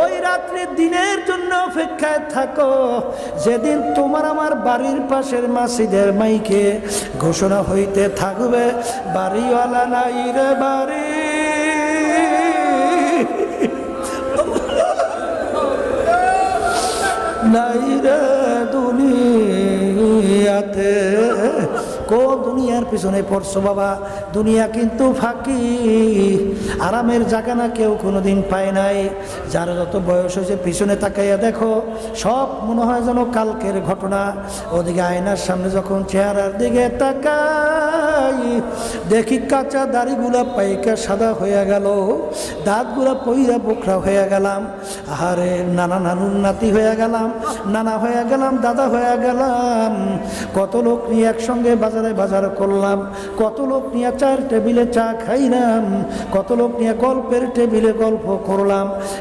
ওই রাত্রে দিনের জন্য অপেক্ষায় থাকো, যেদিন তোমার আমার বাড়ির পাশের মসজিদের মাইকে ঘোষণা হইতে থাকবে, বাড়িওয়ালা নাই রে বাড়ি, নাই রে দুনিয়াতে। কোন দুনিয়ার পিছনে পড়ছো বাবা? দুনিয়া কিন্তু ফাঁকি, আরামের জায়গা না কেউ কোনোদিন পায় নাই। যার যত বয়স হয়েছে পিছনে তাকাইয়া দেখো, সব মনে হয় যেন কালকের ঘটনা। ওদিকে আয়নার সামনে যখন চেহারার দিকে তাকাই, দেখি কাঁচা দাড়িগুলা পাইকা সাদা হয়ে গেল, দাঁতগুলা পইরা বোকরা হয়ে গেলাম, আহারে নানা নানুর নাতি হয়ে গেলাম, নানা হয়ে গেলাম, দাদা হয়ে গেলাম। কত লোক নিয়ে একসঙ্গে বাজার করলাম, কত লোক নিয়ে চার টেবিলে চা খাইলাম, কত লোক নিয়ে গল্পের টেবিলে গল্প করলাম।